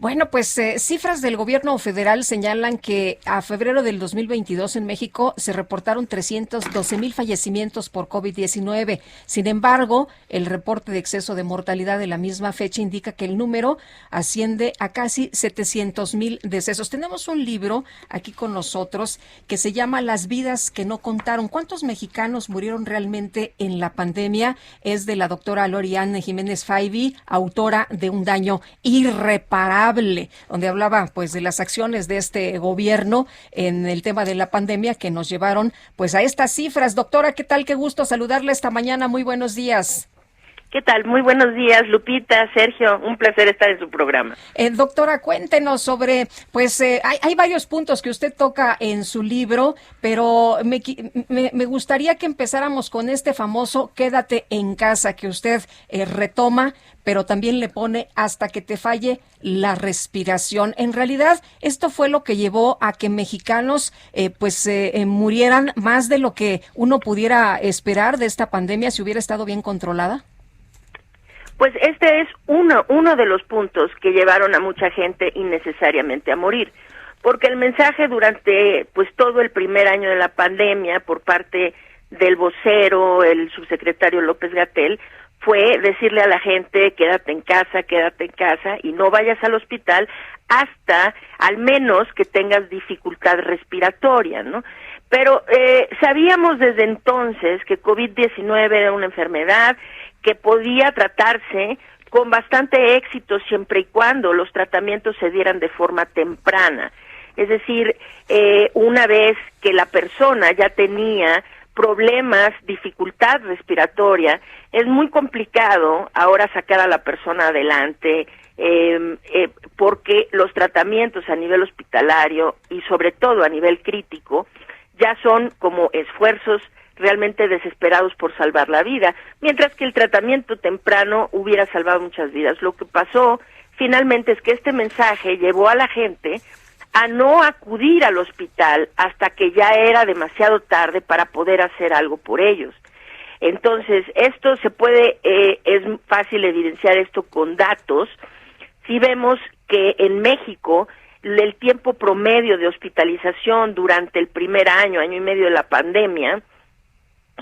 Bueno, pues cifras del gobierno federal señalan que a febrero del 2022 en México se reportaron 312,000 fallecimientos por COVID-19. Sin embargo, el reporte de exceso de mortalidad de la misma fecha indica que el número asciende a casi 700,000 decesos. Tenemos un libro aquí con nosotros que se llama Las vidas que no contaron. ¿Cuántos mexicanos murieron realmente en la pandemia? Es de la doctora Loriane Jiménez Faibi, autora de Un daño irreparable, donde hablaba pues de las acciones de este gobierno en el tema de la pandemia que nos llevaron pues a estas cifras. Doctora, ¿qué tal? Qué gusto saludarla esta mañana. Muy buenos días. ¿Qué tal? Muy buenos días, Lupita, Sergio, un placer estar en su programa. Doctora, cuéntenos sobre, pues hay varios puntos que usted toca en su libro, pero me gustaría que empezáramos con este famoso quédate en casa que usted retoma, pero también le pone hasta que te falle la respiración. En realidad, esto fue lo que llevó a que mexicanos murieran más de lo que uno pudiera esperar de esta pandemia si hubiera estado bien controlada. Pues este es uno de los puntos que llevaron a mucha gente innecesariamente a morir, porque el mensaje durante pues todo el primer año de la pandemia por parte del vocero, el subsecretario López-Gatell, fue decirle a la gente quédate en casa y no vayas al hospital hasta al menos que tengas dificultad respiratoria, ¿no? Pero sabíamos desde entonces que COVID-19 era una enfermedad que podía tratarse con bastante éxito siempre y cuando los tratamientos se dieran de forma temprana. Es decir, una vez que la persona ya tenía problemas, dificultad respiratoria, es muy complicado ahora sacar a la persona adelante, porque los tratamientos a nivel hospitalario y sobre todo a nivel crítico ya son como esfuerzos realmente desesperados por salvar la vida, mientras que el tratamiento temprano hubiera salvado muchas vidas. Lo que pasó finalmente es que este mensaje llevó a la gente a no acudir al hospital hasta que ya era demasiado tarde para poder hacer algo por ellos. Entonces, esto se puede, es fácil evidenciar esto con datos. Si vemos que en México el tiempo promedio de hospitalización durante el primer año y medio de la pandemia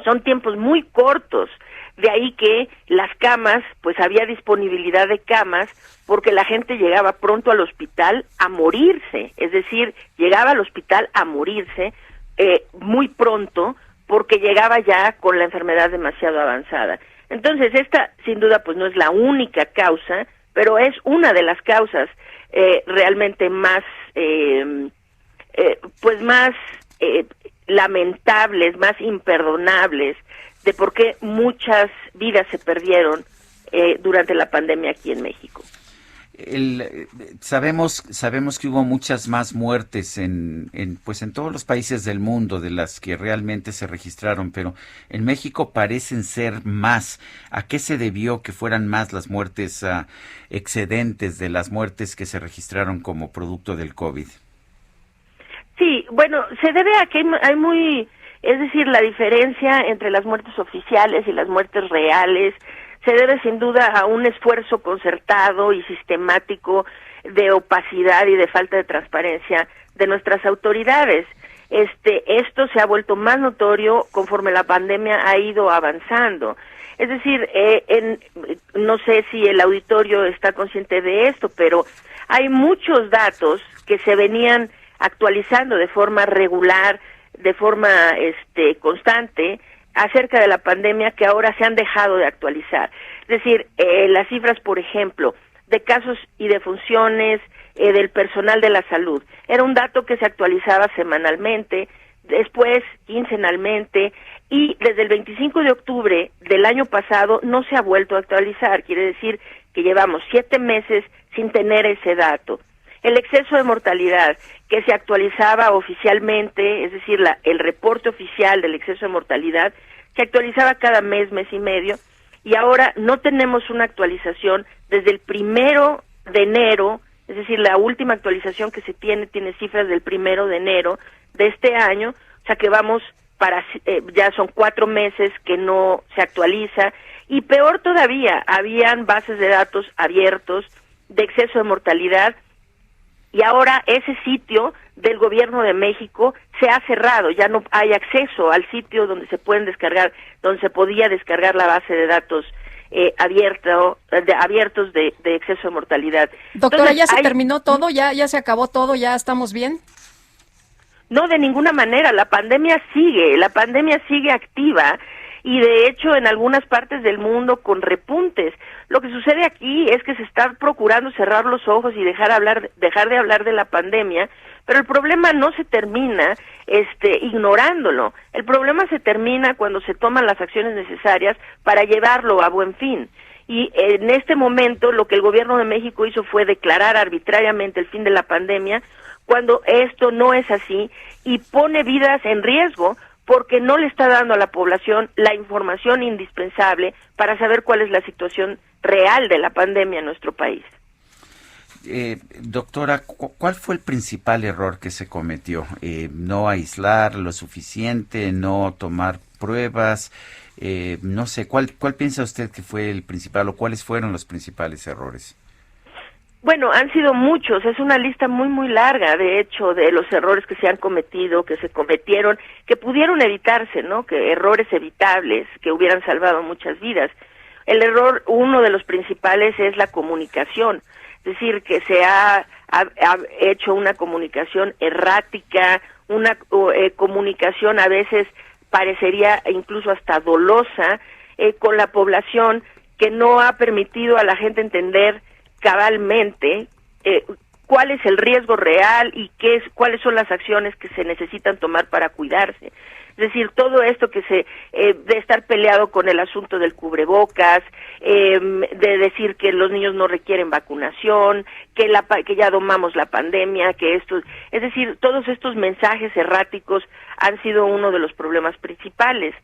son tiempos muy cortos, de ahí que las camas, pues había disponibilidad de camas porque la gente llegaba pronto al hospital a morirse, es decir, llegaba al hospital a morirse muy pronto porque llegaba ya con la enfermedad demasiado avanzada. Entonces, esta sin duda pues no es la única causa, pero es una de las causas realmente más, lamentables, más imperdonables, de por qué muchas vidas se perdieron durante la pandemia aquí en México. Sabemos que hubo muchas más muertes en todos los países del mundo de las que realmente se registraron, pero en México parecen ser más. ¿A qué se debió que fueran más las muertes excedentes de las muertes que se registraron como producto del COVID? Sí, bueno, se debe a que es decir, la diferencia entre las muertes oficiales y las muertes reales se debe sin duda a un esfuerzo concertado y sistemático de opacidad y de falta de transparencia de nuestras autoridades. Esto se ha vuelto más notorio conforme la pandemia ha ido avanzando. Es decir, no sé si el auditorio está consciente de esto, pero hay muchos datos que se venían actualizando de forma regular, de forma constante, acerca de la pandemia que ahora se han dejado de actualizar. Es decir, las cifras, por ejemplo, de casos y defunciones del personal de la salud, era un dato que se actualizaba semanalmente, después quincenalmente, y desde el 25 de octubre del año pasado no se ha vuelto a actualizar. Quiere decir que llevamos 7 meses sin tener ese dato. El exceso de mortalidad que se actualizaba oficialmente, es decir, el reporte oficial del exceso de mortalidad, se actualizaba cada mes y medio, y ahora no tenemos una actualización desde el 1 de enero, es decir, la última actualización que se tiene cifras del 1 de enero de este año, o sea que vamos ya son 4 meses que no se actualiza, y peor todavía, habían bases de datos abiertos de exceso de mortalidad y ahora ese sitio del gobierno de México se ha cerrado, ya no hay acceso al sitio donde se pueden descargar, donde se podía descargar la base de datos abiertos de exceso de mortalidad. Doctora, entonces, ¿ya se terminó todo? ¿Ya se acabó todo? ¿Ya estamos bien? No, de ninguna manera, la pandemia sigue activa, y de hecho en algunas partes del mundo con repuntes. Lo que sucede aquí es que se está procurando cerrar los ojos y dejar de hablar de la pandemia, pero el problema no se termina ignorándolo. El problema se termina cuando se toman las acciones necesarias para llevarlo a buen fin. Y en este momento lo que el gobierno de México hizo fue declarar arbitrariamente el fin de la pandemia, cuando esto no es así, y pone vidas en riesgo porque no le está dando a la población la información indispensable para saber cuál es la situación real de la pandemia en nuestro país. Doctora, ¿cuál fue el principal error que se cometió? ¿No aislar lo suficiente, no tomar pruebas? No sé, ¿cuál piensa usted que fue el principal o cuáles fueron los principales errores? Bueno, han sido muchos, es una lista muy, muy larga, de hecho, de los errores que se han cometido, que se cometieron, que pudieron evitarse, ¿no? Que errores evitables, que hubieran salvado muchas vidas. El error, uno de los principales, es la comunicación, es decir, que se ha hecho una comunicación errática, una comunicación a veces parecería incluso hasta dolosa con la población, que no ha permitido a la gente entender cabalmente cuál es el riesgo real y cuáles son las acciones que se necesitan tomar para cuidarse. Es decir, todo esto que de estar peleado con el asunto del cubrebocas, de decir que los niños no requieren vacunación, que ya domamos la pandemia, es decir, todos estos mensajes erráticos han sido uno de los problemas principales.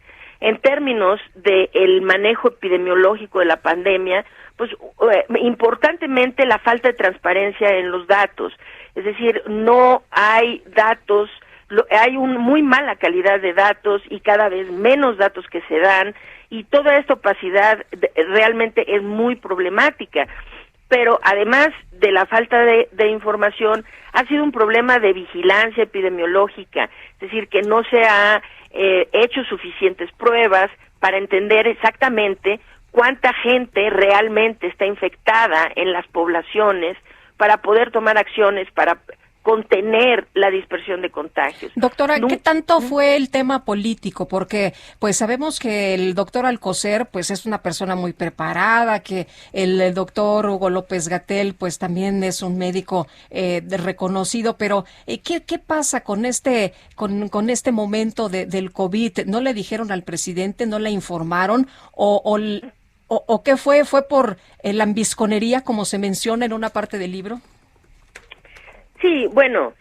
En términos del manejo epidemiológico de la pandemia, pues importantemente la falta de transparencia en los datos, es decir, no hay datos, hay muy mala calidad de datos y cada vez menos datos que se dan, y toda esta opacidad realmente es muy problemática. Pero además de la falta de información, ha sido un problema de vigilancia epidemiológica, es decir, que no se ha hecho suficientes pruebas para entender exactamente cuánta gente realmente está infectada en las poblaciones para poder tomar acciones para contener la dispersión de contagios. Doctora, ¿qué tanto fue el tema político? Porque pues sabemos que el doctor Alcocer pues es una persona muy preparada, que el doctor Hugo López-Gatell pues también es un médico reconocido, pero ¿qué pasa con con este momento del COVID? ¿No le dijeron al presidente, no le informaron o qué fue? ¿Fue por la ambisconería, como se menciona en una parte del libro? Sí, bueno,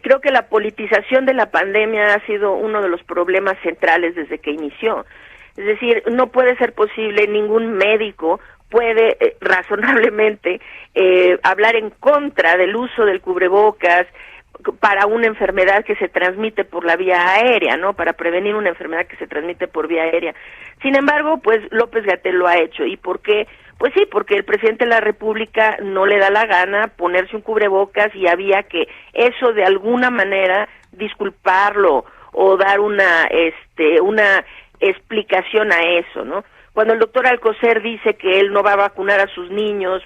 creo que la politización de la pandemia ha sido uno de los problemas centrales desde que inició. Es decir, no puede ser posible, ningún médico puede razonablemente hablar en contra del uso del cubrebocas para una enfermedad que se transmite por la vía aérea, ¿no? Para prevenir una enfermedad que se transmite por vía aérea. Sin embargo, pues López-Gatell lo ha hecho. ¿Y por qué? Pues sí, porque el presidente de la República no le da la gana ponerse un cubrebocas y había que eso de alguna manera disculparlo o dar una explicación a eso, ¿no? Cuando el doctor Alcocer dice que él no va a vacunar a sus niños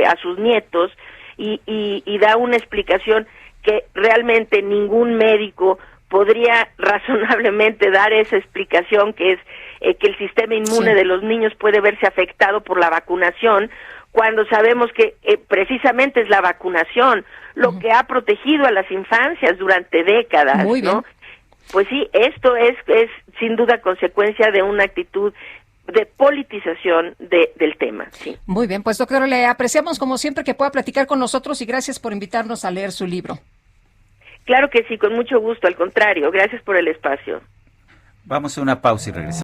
a sus nietos y da una explicación que realmente ningún médico podría razonablemente dar esa explicación, que es que el sistema inmune de los niños puede verse afectado por la vacunación, cuando sabemos que precisamente es la vacunación lo que ha protegido a las infancias durante décadas, muy bien, ¿no? Pues sí, esto es sin duda consecuencia de una actitud de politización del tema. Sí. Muy bien, pues doctora, le apreciamos como siempre que pueda platicar con nosotros y gracias por invitarnos a leer su libro. Claro que sí, con mucho gusto, al contrario, gracias por el espacio. Vamos a una pausa y regresamos.